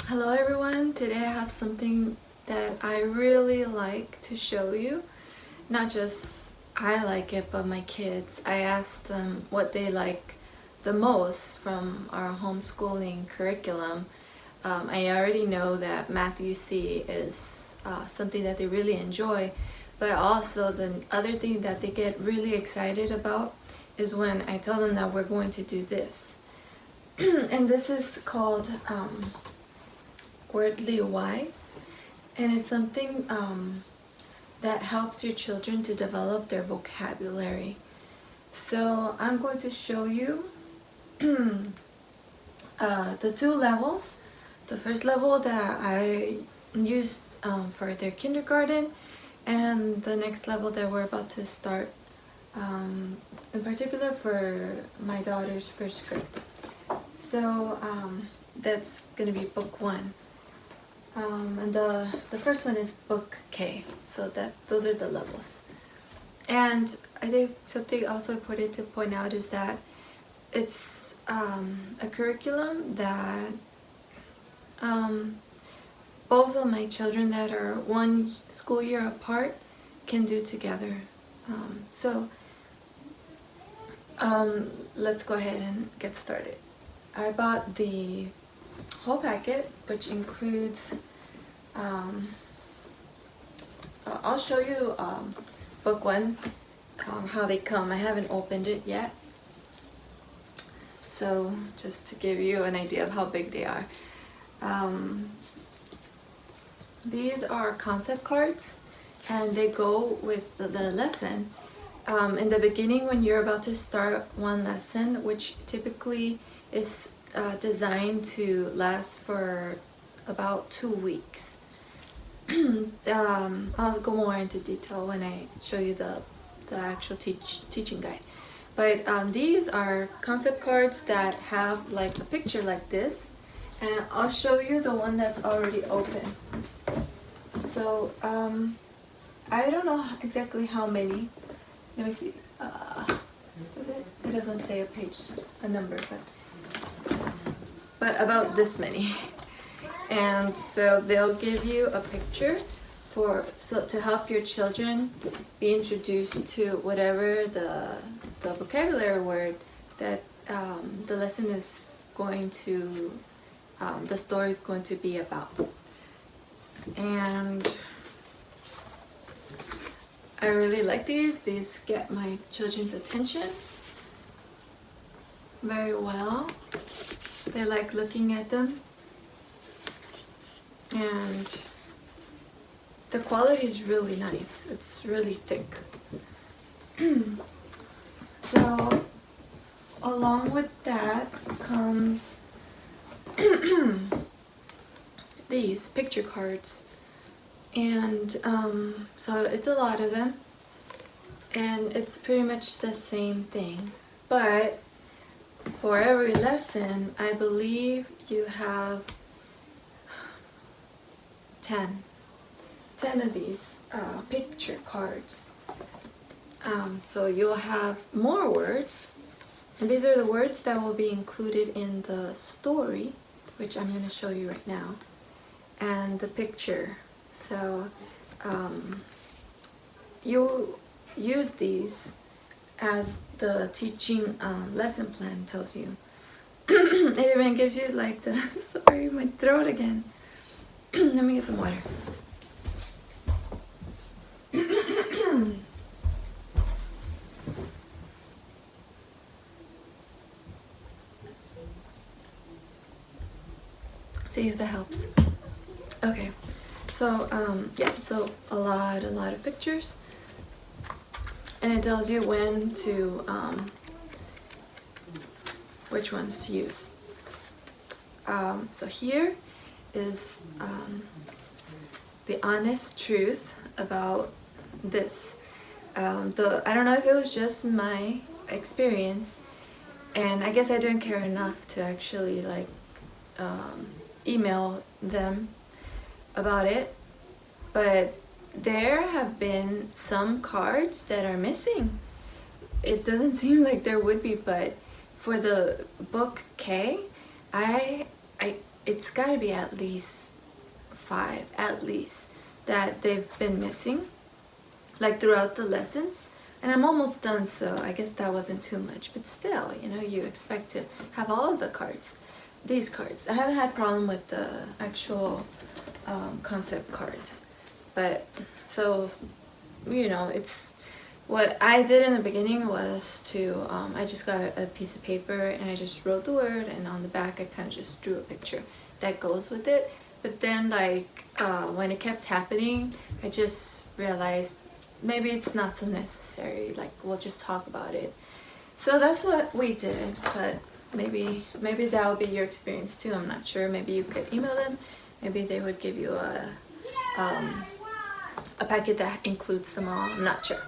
Hello everyone, today I have something that I really like to show you. Not just I like it, but my kids. I asked them what they like the most from our homeschooling curriculum. I already know that Matthew C is something that they really enjoy, but also the other thing that they get really excited about is when I tell them that we're going to do this. And this is called Wordly Wise, and it's something that helps your children to develop their vocabulary. So I'm going to show you the two levels. The first level that I used for their kindergarten, and the next level that we're about to start, in particular for my daughter's first grade. So that's going to be book 1. And the first one is book K, so those are the levels. And I think something also important to point out is that it's a curriculum that both of my children that are one school year apart can do together. Let's go ahead and get started. I bought the whole packet, which includes so I'll show you book 1, how they come. I haven't opened it yet, so just to give you an idea of how big they are. These are concept cards, and they go with the lesson. In the beginning, when you're about to start one lesson, which typically is designed to last for about 2 weeks. I'll go more into detail when I show you the actual teaching guide. But these are concept cards that have like a picture like this, and I'll show you the one that's already open. So I don't know exactly how many. Let me see. It doesn't say a number, but about this many. And so they'll give you a picture to help your children be introduced to whatever the vocabulary word that the lesson is going to, the story is going to be about. And I really like these. These get my children's attention very well. They like looking at them. And the quality is really nice. It's really thick. So along with that comes these picture cards, and so it's a lot of them, and it's pretty much the same thing, but for every lesson I believe you have 10 of these picture cards. So you'll have more words, and these are the words that will be included in the story, which I'm going to show you right now, and the picture. So you use these as the teaching lesson plan tells you. It even gives you like the sorry, my throat again. Let me get some water. See if that helps. Okay, so yeah, so a lot of pictures, and it tells you when to which ones to use. So here is the honest truth about this. I don't know if it was just my experience, and I guess I didn't care enough to actually like email them about it, but there have been some cards that are missing. It doesn't seem like there would be, but for the book K, it's got to be at least 5 at least that they've been missing, like throughout the lessons. And I'm almost done, so I guess that wasn't too much, but still, you know, you expect to have all of the cards. These cards, I haven't had problem with the actual concept cards, but so, you know, it's what I did in the beginning was to I just got a piece of paper and I just wrote the word, and on the back I kind of just drew a picture that goes with it. But then like when it kept happening, I just realized maybe it's not so necessary, like we'll just talk about it. So that's what we did, but maybe that would be your experience too. I'm not sure. Maybe you could email them, maybe they would give you a packet that includes them all. I'm not sure.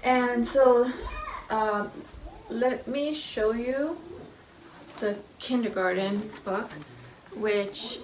And so let me show you the kindergarten book, which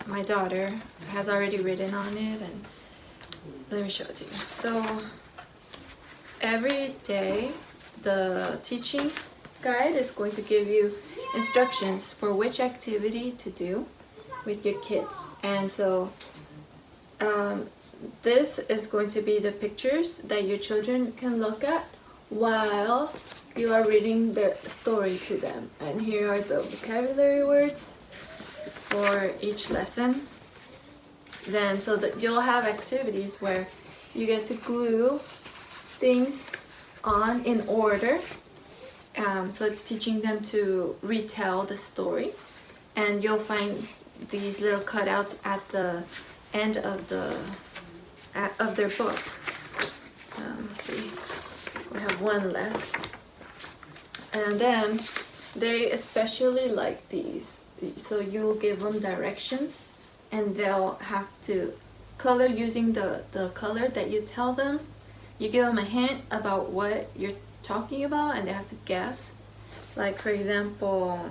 my daughter has already written on it, and let me show it to you. So every day the teaching guide is going to give you instructions for which activity to do with your kids. And so this is going to be the pictures that your children can look at while you are reading the story to them. And here are the vocabulary words for each lesson. Then so that you'll have activities where you get to glue things on in order. So it's teaching them to retell the story, and you'll find these little cutouts at the end of their book. Let's see, we have one left, and then they especially like these. So you'll give them directions, and they'll have to color using the color that you tell them. You give them a hint about what you're talking about, and they have to guess. Like for example,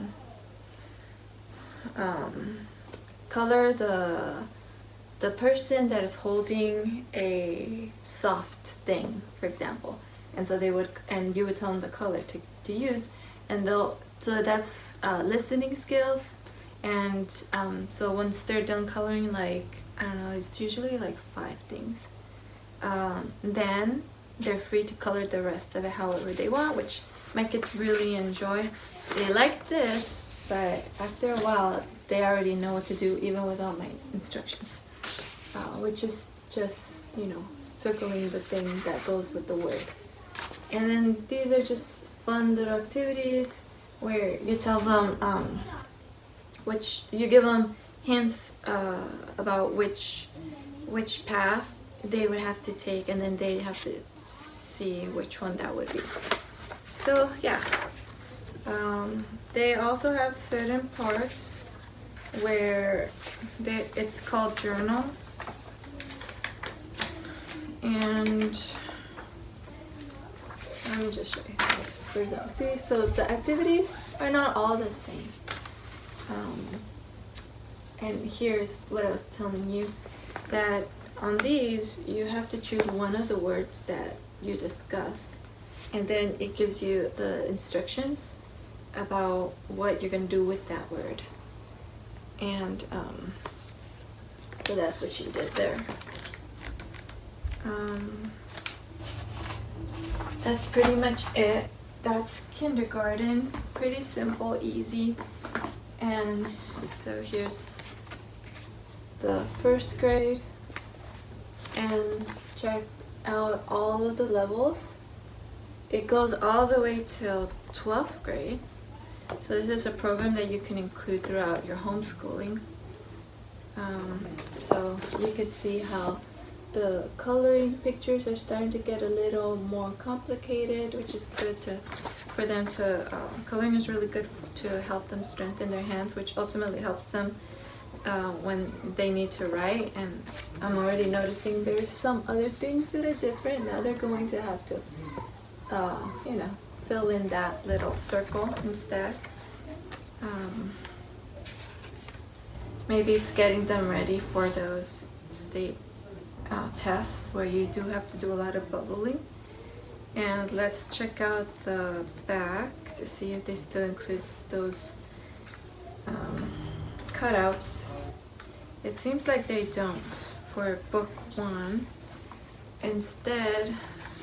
color the person that is holding a soft thing, for example. And so they would, and you would tell them the color to use, and so that's listening skills. And so once they're done coloring, like, I don't know, it's usually like 5 things. Then they're free to color the rest of it however they want, which my kids really enjoy. They like this, but after a while they already know what to do even without my instructions, which is just, you know, circling the thing that goes with the word. And then these are just fun little activities where you tell them which you give them hints about which path they would have to take, and then they have to see which one that would be. So yeah, they also have certain parts where it's called journal, and let me just show you. For example, see, so the activities are not all the same. And here's what I was telling you, that on these you have to choose one of the words that you discussed, and then it gives you the instructions about what you're going to do with that word. And so that's what she did there. That's pretty much it. That's kindergarten. Pretty simple, easy. And so here's the first grade, and check out all of the levels. It goes all the way till 12th grade. So this is a program that you can include throughout your homeschooling. So you can see how the coloring pictures are starting to get a little more complicated, which is good for them to, coloring is really good to help them strengthen their hands, which ultimately helps them when they need to write. And I'm already noticing there's some other things that are different. Now they're going to have to, you know, fill in that little circle instead. Maybe it's getting them ready for those state tests where you do have to do a lot of bubbling. And let's check out the back to see if they still include those cutouts. It seems like they don't for book 1. Instead,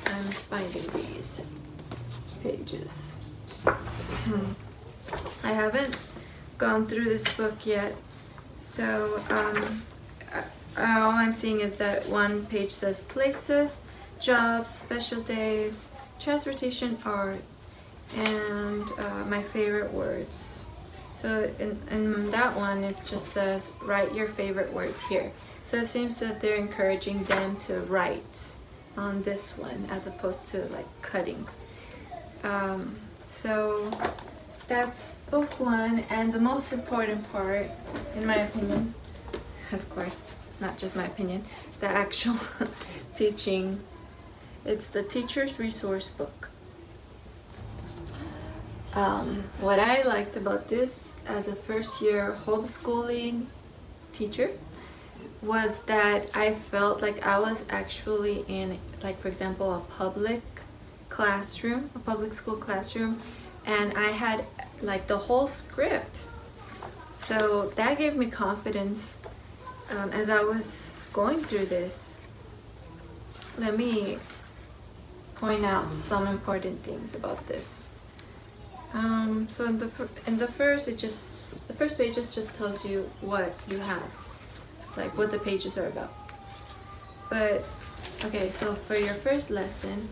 I'm finding these pages. I haven't gone through this book yet, so all I'm seeing is that one page says places, jobs, special days, transportation, art, and my favorite words. So in that one, it just says write your favorite words here. So it seems that they're encouraging them to write on this one as opposed to like cutting. So that's book 1, and the most important part, in my opinion, of course, not just my opinion, the actual teaching. It's the teacher's resource book. What I liked about this as a first-year homeschooling teacher was that I felt like I was actually in, like, for example, a public classroom, a public school classroom, and I had like the whole script. So that gave me confidence as I was going through this. Let me point out some important things about this. So in the first page just tells you what you have, like what the pages are about. But okay, so for your first lesson,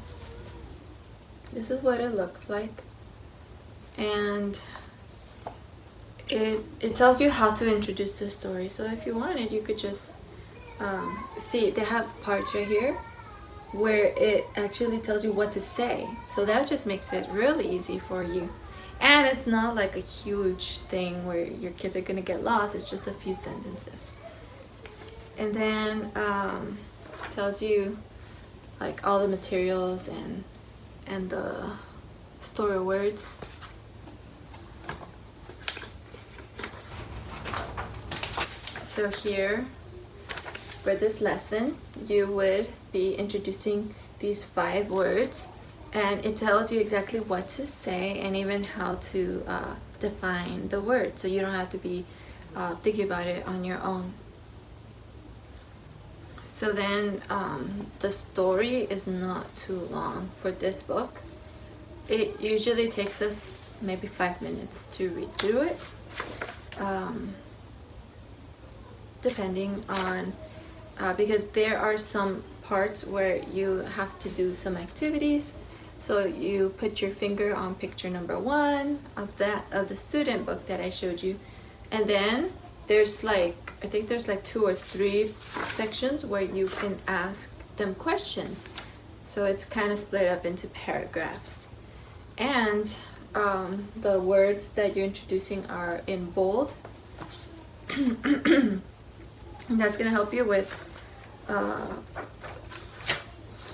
this is what it looks like, and it tells you how to introduce the story. So if you wanted, you could just see they have parts right here where it actually tells you what to say. So that just makes it really easy for you. And it's not like a huge thing where your kids are gonna get lost. It's just a few sentences. And then tells you like all the materials and the story words. So here, for this lesson, you would be introducing these 5 words, and it tells you exactly what to say and even how to define the word, so you don't have to be thinking about it on your own. So then the story is not too long for this book. It usually takes us maybe 5 minutes to read through it, depending on because there are some parts where you have to do some activities. So you put your finger on picture number 1 of the student book that I showed you, and then there's like, I think there's like 2 or 3 sections where you can ask them questions. So it's kind of split up into paragraphs, and the words that you're introducing are in bold. And that's gonna help you with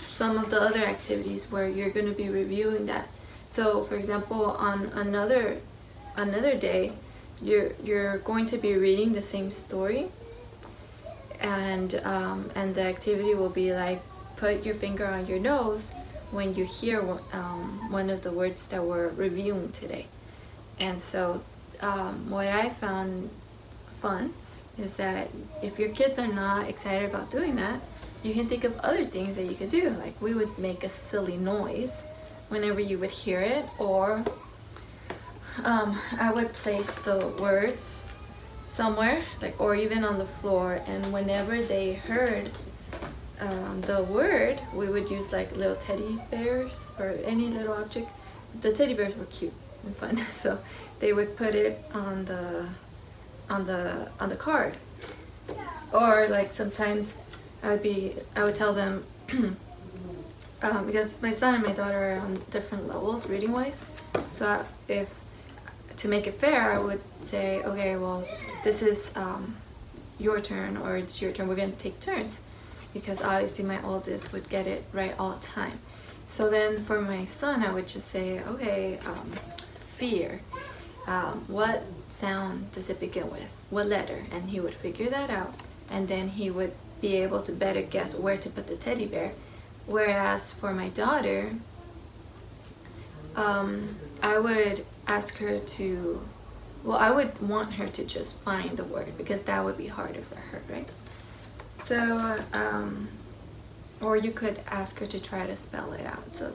some of the other activities where you're going to be reviewing that. So for example, on another day, you're going to be reading the same story, and the activity will be like, put your finger on your nose when you hear one of the words that we're reviewing today. And so what I found fun is that if your kids are not excited about doing that, you can think of other things that you could do. Like, we would make a silly noise whenever you would hear it, or I would place the words somewhere, like, or even on the floor, and whenever they heard the word, we would use like little teddy bears or any little object. The teddy bears were cute and fun, so they would put it on the card. Or like sometimes I would tell them because my son and my daughter are on different levels reading wise, so if to make it fair, I would say, okay, well, this is your turn, or it's your turn, we're gonna take turns, because obviously my oldest would get it right all the time. So then for my son, I would just say, okay, fear, what sound does it begin with, what letter? And he would figure that out, and then he would be able to better guess where to put the teddy bear. Whereas for my daughter, I would ask her to well, I would want her to just find the word because that would be harder for her, right? So, or you could ask her to try to spell it out. So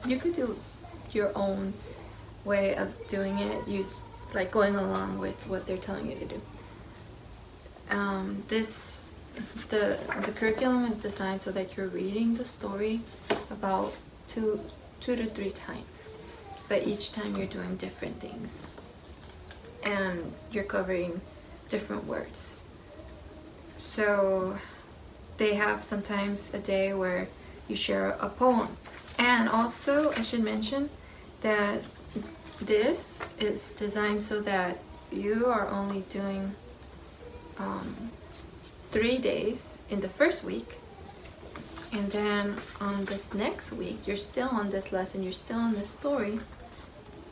you could do your own way of doing it, use like going along with what they're telling you to do. The curriculum is designed so that you're reading the story about two to 3 times, but each time you're doing different things and you're covering different words. So they have sometimes a day where you share a poem. And also I should mention that this is designed so that you are only doing 3 days in the first week, and then on the next week you're still on this lesson, you're still on this story,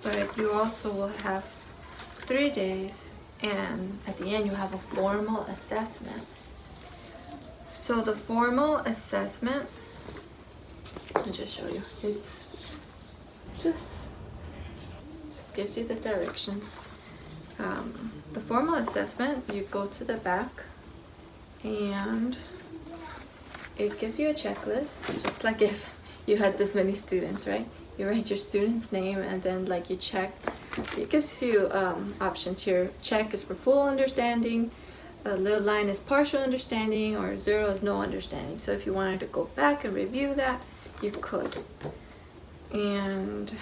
but you also will have 3 days, and at the end you have a formal assessment. So the formal assessment, I'll just show you, it's just gives you the directions. The formal assessment, you go to the back and it gives you a checklist, just like if you had this many students, right? You write your student's name and then like you check. It gives you options here. Check is for full understanding, a little line is partial understanding, or 0 is no understanding. So if you wanted to go back and review that, you could. And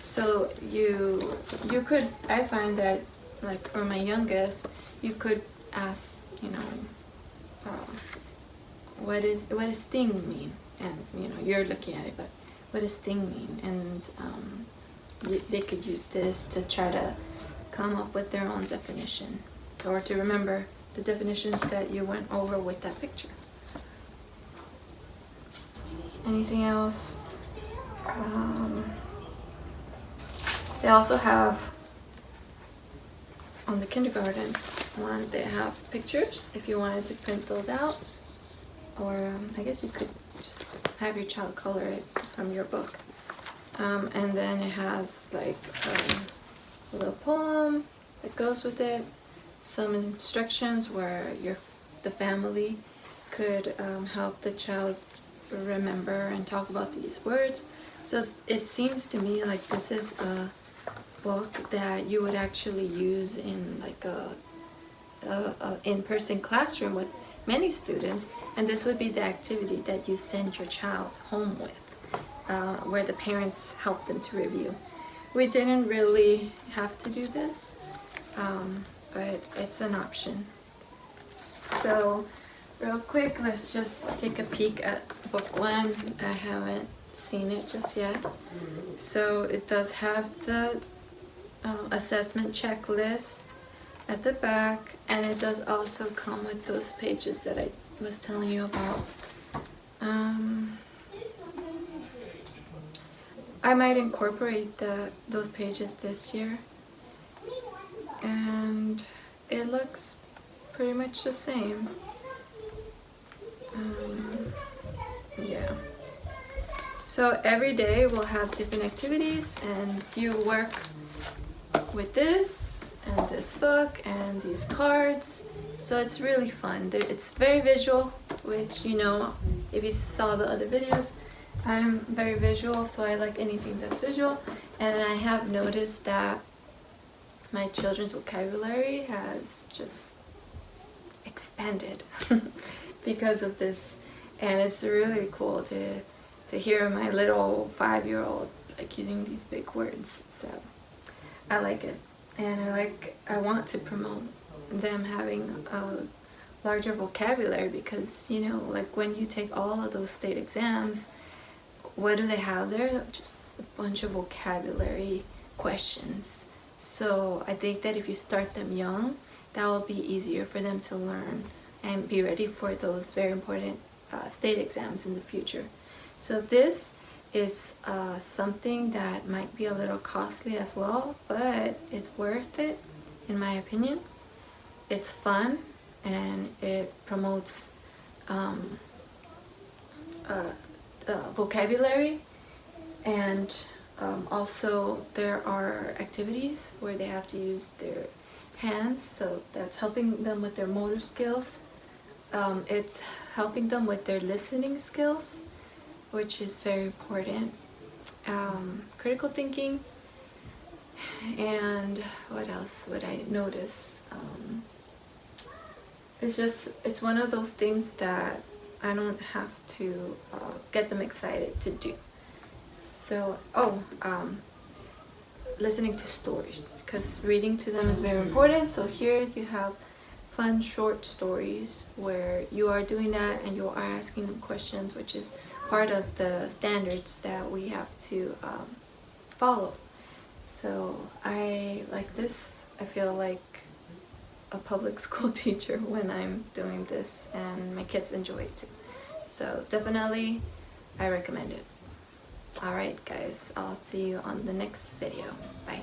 so you could, I find that like for my youngest, you could ask, you know, what does sting mean? And you know, you're looking at it, but what does sting mean? And they could use this to try to come up with their own definition, or to remember the definitions that you went over with that picture. Anything else? They also have, on the kindergarten one, they have pictures if you wanted to print those out, or I guess you could just have your child color it from your book. And then it has like a little poem that goes with it, some instructions where the family could help the child remember and talk about these words. So it seems to me like this is a book that you would actually use in like a in-person classroom with many students, and this would be the activity that you send your child home with, where the parents help them to review. We didn't really have to do this, but it's an option. So real quick, let's just take a peek at book 1. I haven't seen it just yet. So it does have the assessment checklist at the back, and it does also come with those pages that I was telling you about. I might incorporate those pages this year, and it looks pretty much the same. Yeah. So every day we'll have different activities, and you work with this and this book and these cards. So it's really fun. It's very visual, which, you know, if you saw the other videos, I'm very visual, so I like anything that's visual. And I have noticed that my children's vocabulary has just expanded because of this, and it's really cool to hear my little 5-year-old like using these big words. So I like it, and I want to promote them having a larger vocabulary, because, you know, like when you take all of those state exams, what do they have there? Just a bunch of vocabulary questions. So I think that if you start them young, that will be easier for them to learn and be ready for those very important state exams in the future. So this is something that might be a little costly as well, but it's worth it in my opinion. It's fun, and it promotes vocabulary, and Also, there are activities where they have to use their hands, so that's helping them with their motor skills. It's helping them with their listening skills, which is very important. Critical thinking, and what else would I notice? It's one of those things that I don't have to get them excited to do. So, listening to stories, because reading to them is very important. So here you have fun short stories where you are doing that and you are asking them questions, which is part of the standards that we have to follow. So I like this. I feel like a public school teacher when I'm doing this, and my kids enjoy it too. So definitely I recommend it. Alright guys, I'll see you on the next video. Bye.